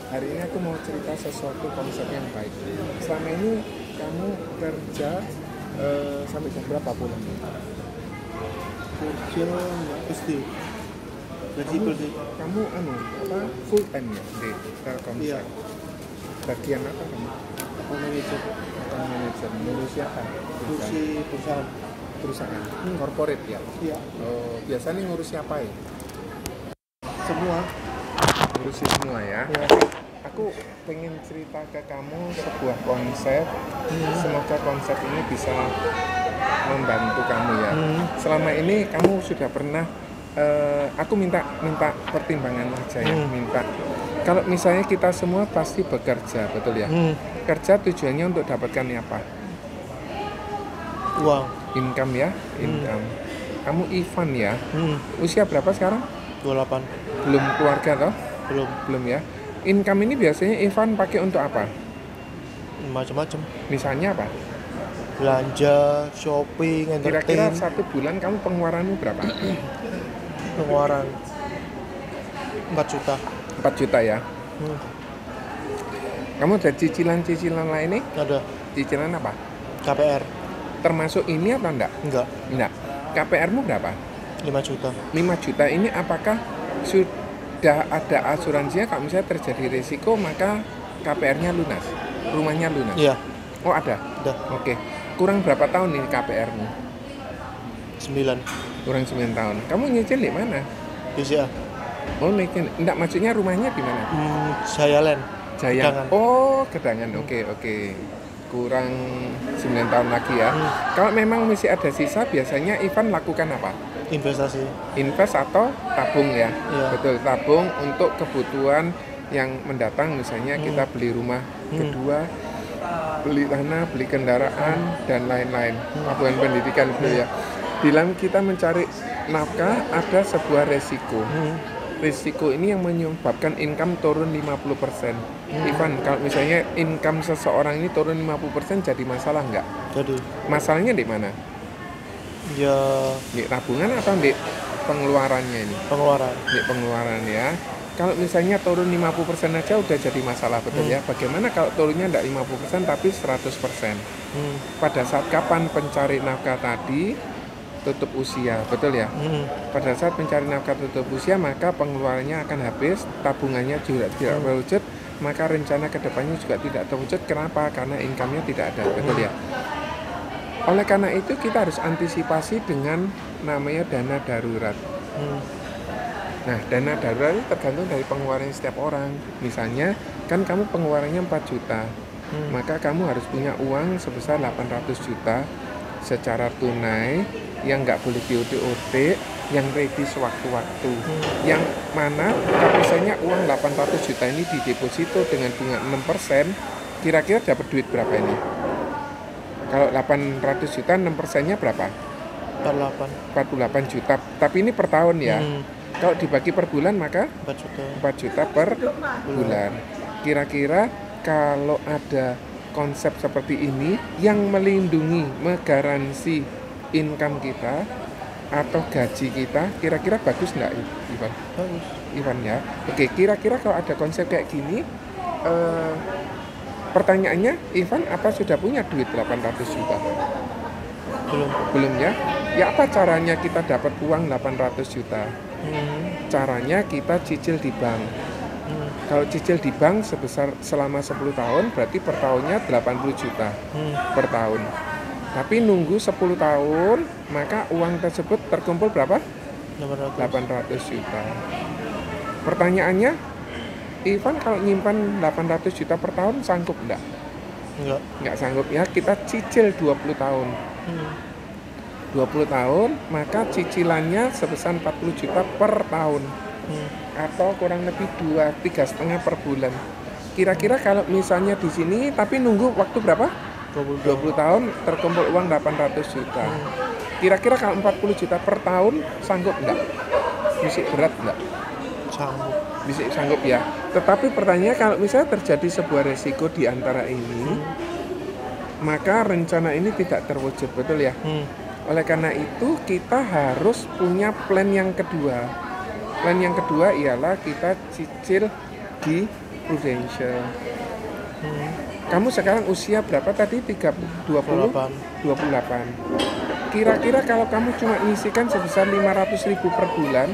hari ini aku mau cerita sesuatu konsep yang baik. Selama ini kamu kerja sampai jam berapa pulang? Kerja nggak pasti fleksibel sih. Kamu full time ya di Telkomsel? Iya. Bagian apa kamu? Aku manajer Manajer, ngurus siapa? kursi perusahaan. Perusahaan, corporate ya? Iya. Oh, biasanya ngurus siapa ya? Semua. Ngurusin semua ya? Ya. Aku pengen cerita ke kamu sebuah konsep. Semoga konsep ini bisa membantu kamu ya. Selama ini kamu sudah pernah aku minta pertimbangan aja ya, minta. Kalau misalnya kita semua pasti bekerja, betul ya? Kerja tujuannya untuk dapatkan apa? Uang. Income ya, income. Kamu Ivan ya? Usia berapa sekarang? 28. Belum keluarga toh? Belum Belum ya. Income ini biasanya Ivan pakai untuk apa? macam-macam. Misalnya apa? Belanja, shopping, Kira-kira entertain, satu bulan kamu pengeluaranmu berapa? pengeluaran 4 juta. 4 juta ya. Kamu ada cicilan-cicilan lain nih? Ada Cicilan apa? KPR. Termasuk ini atau enggak? Enggak. Enggak. KPR-mu berapa? 5 juta. 5 juta ini apakah sudah ada asuransinya kalau misalnya terjadi risiko maka KPR-nya lunas? Rumahnya lunas? Iya. Oh ada? Udah. Oke. Kurang berapa tahun ini KPR-mu? 9. Kurang 9 tahun. Kamu nyicil di mana? BCA. Oh, nyicil. Enggak, maksudnya rumahnya di mana? Jayaland. Jaya. Gedangan. Oh, Gedangan. Oke. Kurang 9 tahun lagi ya. Kalau memang masih ada sisa, biasanya Ivan lakukan apa? Investasi. Invest atau tabung ya? Iya. Betul, tabung untuk kebutuhan yang mendatang. Misalnya kita beli rumah kedua, beli tanah, beli kendaraan, dan lain-lain. Tabungan pendidikan gitu ya. Dalam kita mencari nafkah, ada sebuah resiko. Risiko ini yang menyebabkan income turun 50%. Ivan, kalau misalnya income seseorang ini turun 50% jadi masalah nggak? Jadi Masalahnya di mana? ya Di tabungan atau di pengeluarannya ini? pengeluaran. Di pengeluaran ya. Kalau misalnya turun 50% aja udah jadi masalah, betul ya? Bagaimana kalau turunnya nggak 50% tapi 100%? Pada saat kapan pencari nafkah tadi tutup usia, betul ya? Pada saat pencari nafkah tutup usia, maka pengeluarannya akan habis, tabungannya juga tidak terwujud, maka rencana kedepannya juga tidak terwujud. Kenapa? Karena income-nya tidak ada, betul ya? Oleh karena itu kita harus antisipasi dengan namanya dana darurat. Nah, dana darurat itu tergantung dari pengeluaran setiap orang. Misalnya, kan kamu pengeluarannya 4 juta, maka kamu harus punya uang sebesar 800 juta secara tunai, yang nggak boleh diutik-utik, yang ready sewaktu-waktu. Yang mana kalau misalnya uang 800 juta ini dideposito dengan bunga 6%, kira-kira dapat duit berapa ini? Kalau 800 juta, 6%-nya berapa? 48 juta. Tapi ini per tahun ya. Kalau dibagi per bulan maka 4 juta. 4 juta per bulan. Kira-kira kalau ada konsep seperti ini yang melindungi, menggaransi income kita atau gaji kita, kira-kira bagus nggak, Ivan? Bagus. Ivan ya. Oke, kira-kira kalau ada konsep kayak gini, pertanyaannya, Ivan apa sudah punya duit 800 juta? Belum ya? Ya apa caranya kita dapat uang 800 juta? Caranya kita cicil di bank. Kalau cicil di bank sebesar selama 10 tahun, berarti per tahunnya 80 juta per tahun. Tapi nunggu 10 tahun, maka uang tersebut terkumpul berapa? 800 juta. Pertanyaannya, Ivan kalau nyimpan 800 juta per tahun sanggup enggak? Enggak sanggup ya, kita cicil 20 tahun. 20 tahun, maka cicilannya sebesar 40 juta per tahun. Atau kurang lebih 3,5 per bulan. Kira-kira kalau misalnya di sini tapi nunggu waktu berapa? 20 tahun terkumpul uang 800 juta. Kira-kira kalau 40 juta per tahun sanggup enggak? Bisa berat enggak? Sanggup. Bisa sanggup ya. Tetapi pertanyaannya kalau misalnya terjadi sebuah resiko di antara ini, maka rencana ini tidak terwujud, betul ya? Oleh karena itu kita harus punya plan yang kedua. Plan yang kedua ialah kita cicil di Prudential. Hmm. Kamu sekarang usia berapa tadi? 20? 28. Kira-kira kalau kamu cuma ngisikan sebesar 500.000 per bulan,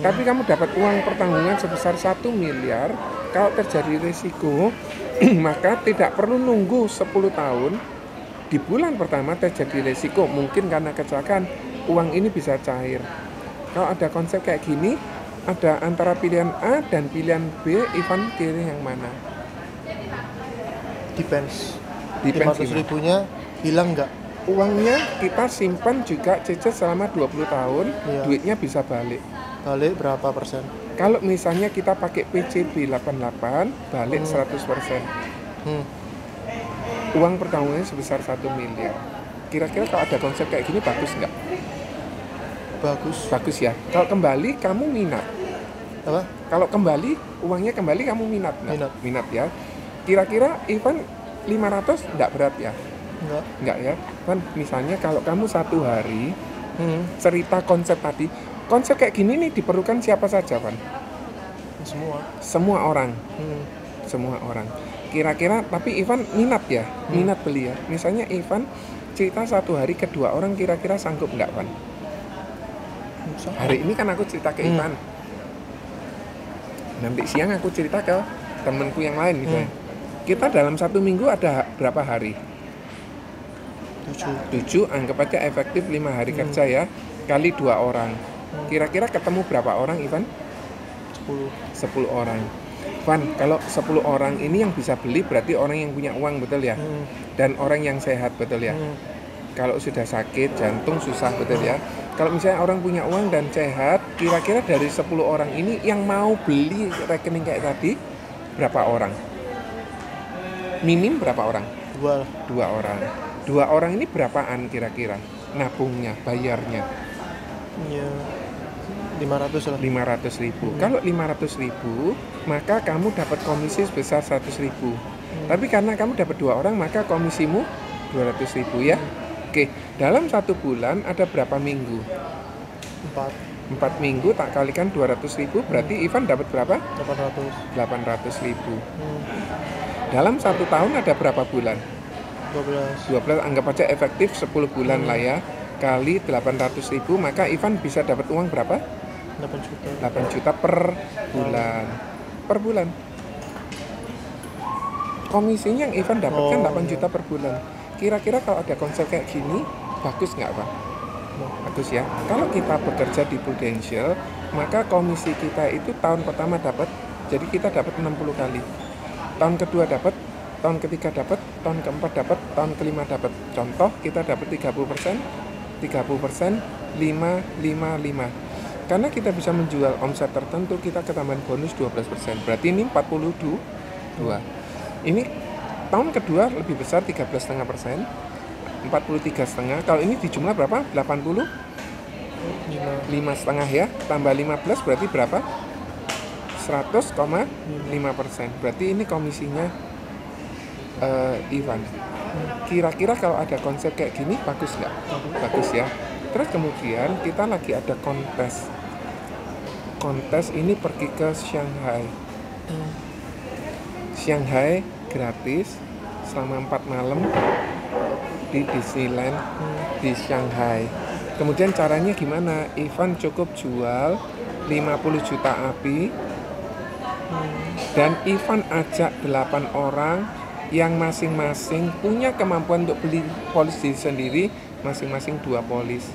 tapi kamu dapat uang pertanggungan sebesar 1 miliar, kalau terjadi risiko, maka tidak perlu nunggu 10 tahun. Di bulan pertama terjadi risiko, mungkin karena kecelakaan, uang ini bisa cair. Kalau ada konsep kayak gini, ada antara pilihan A dan pilihan B, Ivan pilih yang mana? Depends. Depends 500 gimana? ribunya hilang nggak? Uangnya kita simpan juga cicil selama 20 tahun, Iya. duitnya bisa balik. Balik berapa persen? Kalau misalnya kita pakai PCB 88, balik 100%. Hmm. Uang pertanggungannya sebesar 1 miliar. Kira-kira kalau ada konsep kayak gini bagus nggak? Bagus. Bagus ya. Kalau kembali kamu minat. Apa? Kalau kembali, uangnya kembali kamu minat nggak? Minat. Minat ya. Kira-kira Ivan 500 nggak berat ya? Enggak. Nggak ya. Kan misalnya kalau kamu satu hari Hmm. cerita konsep tadi, konsep kayak gini nih diperlukan siapa saja, Van? Semua. Semua orang. Hmm. Semua orang. Kira-kira, tapi Ivan minat ya? Minat beli ya? Misalnya Ivan cerita satu hari ke 2 orang, kira-kira sanggup nggak, Van? Bisa. Hari ini kan aku cerita ke Ivan. Nanti siang aku cerita ke temenku yang lain misalnya. Kita dalam 1 minggu ada berapa hari? 7, anggap aja efektif 5 hari kerja ya, kali 2 orang. Kira-kira ketemu berapa orang, Ivan? 10 orang. Van, kalau 10 orang ini yang bisa beli berarti orang yang punya uang, betul ya? Dan orang yang sehat, betul ya? Kalau sudah sakit, jantung susah, betul ya? Kalau misalnya orang punya uang dan sehat, kira-kira dari 10 orang ini yang mau beli rekening kayak tadi, berapa orang? Minim berapa orang? 2 orang. 2 orang ini berapaan kira-kira? Nabungnya, bayarnya? Ya 500 lah. 500.000. Kalau 500.000, maka kamu dapat komisi sebesar 100.000. Tapi karena kamu dapat 2 orang, maka komisimu 200.000 ya. Oke, dalam 1 bulan ada berapa minggu? 4 minggu tak kalikan 200.000, berarti Ivan dapat berapa? 800.000. Dalam 1 tahun ada berapa bulan? 12, anggap aja efektif 10 bulan lah ya. Kali 800.000, maka Ivan bisa dapat uang berapa? 8 juta per bulan. Per bulan. Komisinya yang Ivan dapatkan 8 juta per bulan. Kira-kira kalau ada konsep kayak gini, bagus nggak, Pak? Bagus ya. Kalau kita bekerja di Prudential, maka komisi kita itu tahun pertama dapat, jadi kita dapat 60 kali. Tahun kedua dapat, tahun ketiga dapat, tahun keempat dapat, tahun kelima dapat. Contoh, kita dapat 30%, 5. Karena kita bisa menjual omset tertentu, kita ketambahan bonus 12%. Berarti ini 42. Ini tahun kedua lebih besar 13,5%, 43,5. Kalau ini di jumlah berapa? 85,5 ya. Tambah 15 berarti berapa? 100,5%. Berarti ini komisinya Ivan. Kira-kira kalau ada konsep kayak gini bagus nggak? Bagus ya. Terus kemudian kita lagi ada kontes. Kontes ini pergi ke Shanghai. Shanghai gratis selama 4 malam di Disneyland di Shanghai. Kemudian caranya gimana? Ivan cukup jual 50 juta api dan Ivan ajak 8 orang yang masing-masing punya kemampuan untuk beli polis diri sendiri, masing-masing 2 polis.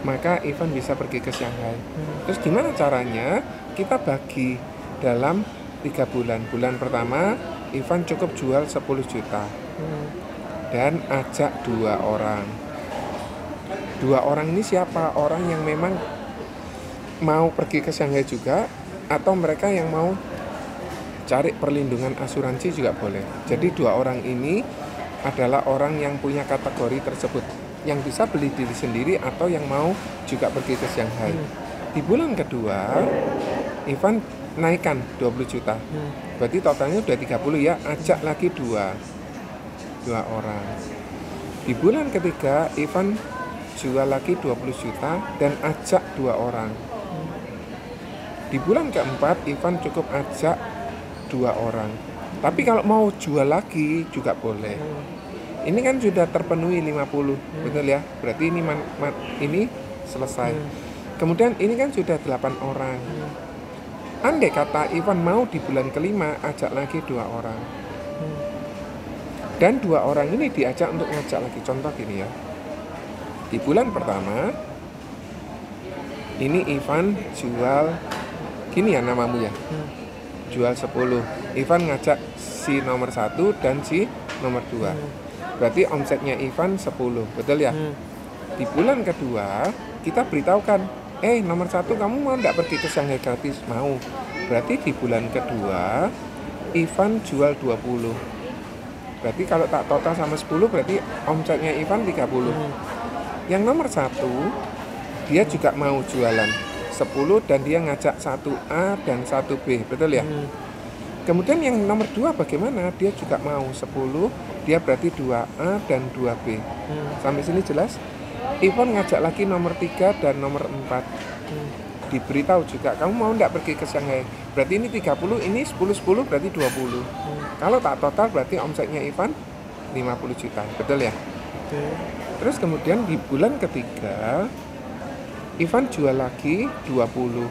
Maka Ivan bisa pergi ke Shanghai. Terus gimana caranya? Kita bagi dalam 3 bulan. Bulan pertama Ivan cukup jual 10 juta dan ajak 2 orang. 2 orang ini siapa? Orang yang memang mau pergi ke Shanghai juga, atau mereka yang mau cari perlindungan asuransi juga boleh. Jadi 2 orang ini adalah orang yang punya kategori tersebut, yang bisa beli diri sendiri atau yang mau juga pergi ke Shanghai. Di bulan kedua Ivan naikkan 20 juta. Berarti totalnya udah 30 ya, ajak lagi 2 orang. Di bulan ketiga Ivan jual lagi 20 juta dan ajak 2 orang. Di bulan keempat Ivan cukup ajak 2 orang. Tapi kalau mau jual lagi juga boleh. Ini kan sudah terpenuhi 50, betul ya? Berarti ini ini selesai. Kemudian ini kan sudah 8 orang. Andai kata Ivan mau di bulan kelima, ajak lagi 2 orang. Dan 2 orang ini diajak untuk ngajak lagi. Contoh gini ya. Di bulan pertama, ini Ivan jual, gini ya namamu ya. Jual 10. Ivan ngajak si nomor 1 dan si nomor 2. Berarti omsetnya Ivan 10, betul ya? Di bulan kedua, kita beritahukan, nomor 1 kamu mau enggak pergi ke Shanghai gratis? Mau. Berarti di bulan kedua Ivan jual 20. Berarti kalau tak total sama 10 berarti omsetnya Ivan 30. Yang nomor 1 dia juga mau jualan 10 dan dia ngajak 1A dan 1B, betul ya? Kemudian yang nomor 2 bagaimana? Dia juga mau 10, dia berarti 2A dan 2B. Sampai sini jelas? Ivan ngajak lagi nomor 3 dan nomor 4. Diberitahu juga, kamu mau enggak pergi ke Shanghai? Berarti ini 30, ini 10 berarti 20. Kalau tak total berarti omsetnya Ivan 50 juta, betul ya? Terus kemudian di bulan ketiga Ivan jual lagi 20.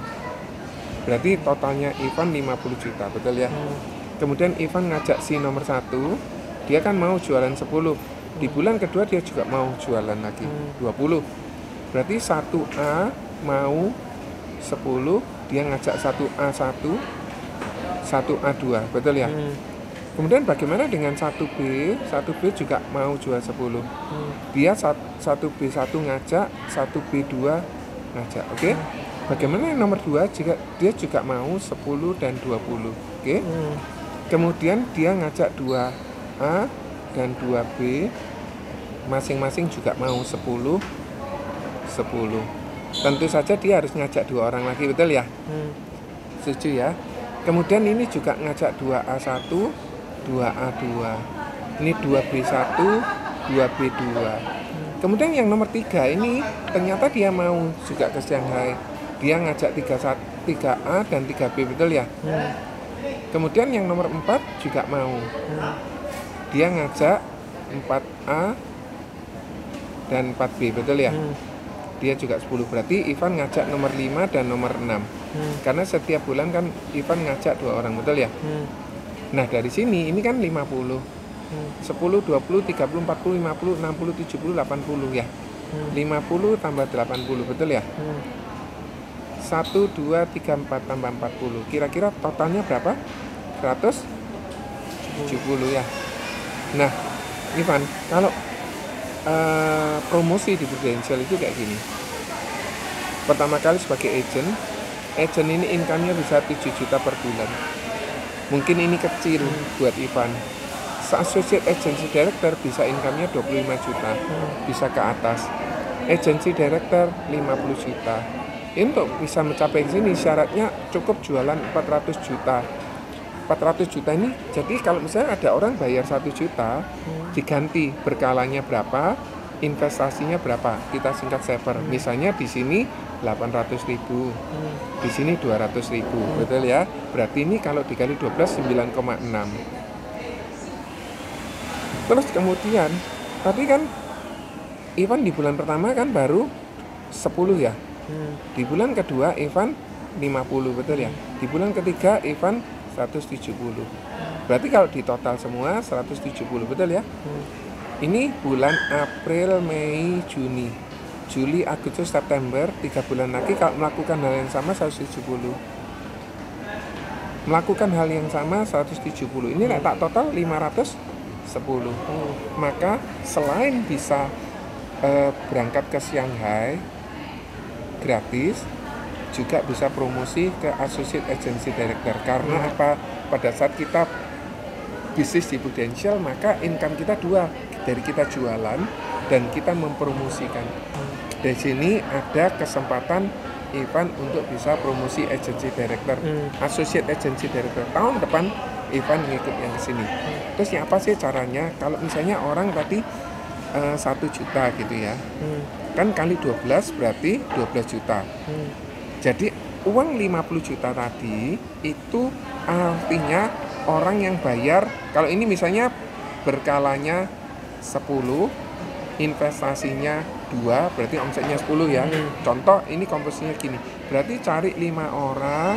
Berarti totalnya Ivan 50 juta, betul ya? Kemudian Ivan ngajak si nomor 1, dia kan mau jualan 10. Di bulan kedua dia juga mau jualan lagi 20. Berarti 1A mau 10, dia ngajak 1A1, 1A2, betul ya? Kemudian bagaimana dengan 1B? 1B juga mau jual 10. Dia 1B1 ngajak, 1B2 ngajak, oke? Bagaimana yang nomor 2? Jika dia juga mau 10 dan 20, oke? Kemudian dia ngajak 2A dan 2B, masing-masing juga mau 10. Tentu saja dia harus ngajak 2 orang lagi, betul ya? Setuju ya? Kemudian ini juga ngajak 2A1, 2A2. Ini 2B1, 2B2. Kemudian yang nomor 3 ini ternyata dia mau juga ke Shanghai. Dia ngajak 3A dan 3B, betul ya? Kemudian yang nomor 4 juga mau. Dia ngajak 4A dan 4B, betul ya? Dia juga 10. Berarti Ivan ngajak nomor 5 dan nomor 6. Karena setiap bulan kan Ivan ngajak 2 orang, betul ya? Nah dari sini ini kan 50. 10, 20, 30, 40, 50, 60, 70, 80 ya. 50 tambah 80, betul ya? 1, 2, 3, 4 tambah 40. Kira-kira totalnya berapa? 170 ya. Nah, Ivan, kalau promosi di Prudential itu kayak gini. Pertama kali sebagai agent ini income-nya bisa 7 juta per bulan. Mungkin ini kecil buat Ivan. Associate Agency Director bisa income-nya 25 juta, bisa ke atas. Agency Director 50 juta. Untuk bisa mencapai sini syaratnya cukup jualan 400 juta. 400 juta ini, jadi kalau misalnya ada orang bayar 1 juta, diganti berkalanya berapa, investasinya berapa, kita singkat saver. Misalnya di sini 800.000, di sini 200.000, betul ya? Berarti ini kalau dikali 12 9,6. Terus kemudian tadi kan Ivan di bulan pertama kan baru 10 ya. Di bulan kedua Ivan 50, betul ya? Di bulan ketiga Ivan 170. Berarti kalau di total semua 170, betul ya? Ini bulan April, Mei, Juni, Juli, Agustus, September, 3 bulan lagi kalau melakukan hal yang sama 170. Melakukan hal yang sama 170. Ini tak total 510. Maka selain bisa berangkat ke Shanghai gratis, juga bisa promosi ke Associate Agency Director. Karena apa? Pada saat kita bisnis di Prudential, maka income kita 2, dari kita jualan dan kita mempromosikan. Dari sini ada kesempatan Ivan untuk bisa promosi Agency Director, Associate Agency Director. Tahun depan Ivan ngikut yang ke sini. Terus apa sih caranya? Kalau misalnya orang tadi 1 juta gitu ya, kan kali 12 berarti 12 juta. Jadi uang 50 juta tadi itu artinya orang yang bayar, kalau ini misalnya berkalanya 10, investasinya 2, berarti omsetnya 10 ya. Contoh ini komposisinya gini. Berarti cari 5 orang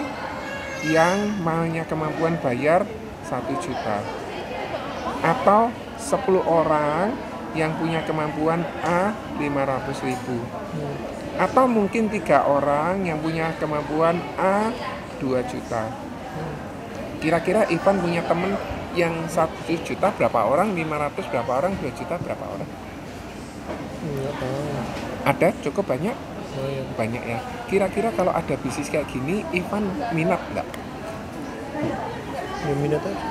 yang punya kemampuan bayar 1 juta. Atau 10 orang yang punya kemampuan A 500.000. Atau mungkin 3 orang yang punya kemampuan A 2 juta. Kira-kira Ivan punya temen yang 1 juta berapa orang, 500 berapa orang, 2 juta berapa orang? Nggak tahu. Ada cukup banyak? Oh, iya. Banyak ya. Kira-kira kalau ada bisnis kayak gini, Ivan minat nggak? Ya, minat aja.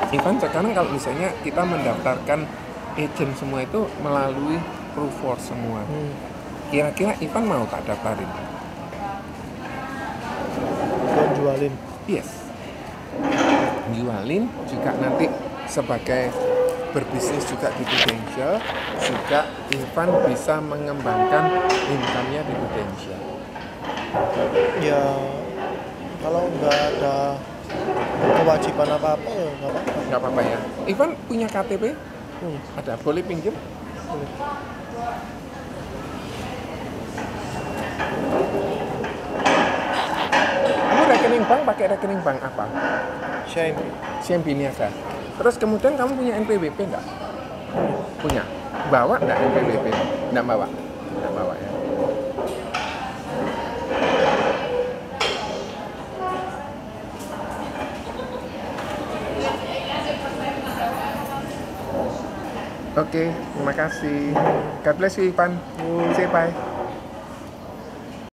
Ivan sekarang kalau misalnya kita mendaftarkan agent semua itu melalui proof force semua. Kira-kira Ivan mau tak daftarin? Buat jualin. Yes. Jualin juga nanti sebagai berbisnis juga di Prudential, juga Ivan bisa mengembangkan income-nya di Prudential. Ya kalau nggak ada kewajiban apa-apa ya nggak apa-apa. Nggak apa-apa ya. Ivan punya KTP? Ada, boleh pinjam? Boleh. Kamu rekening bank pakai rekening bank apa? CIMB. CIMB Niaga. Terus kemudian kamu punya NPWP nggak? Punya. Bawa nggak NPWP? Nggak bawa. Nggak bawa ya. Oke, terima kasih. God bless you, Ivan. Say bye.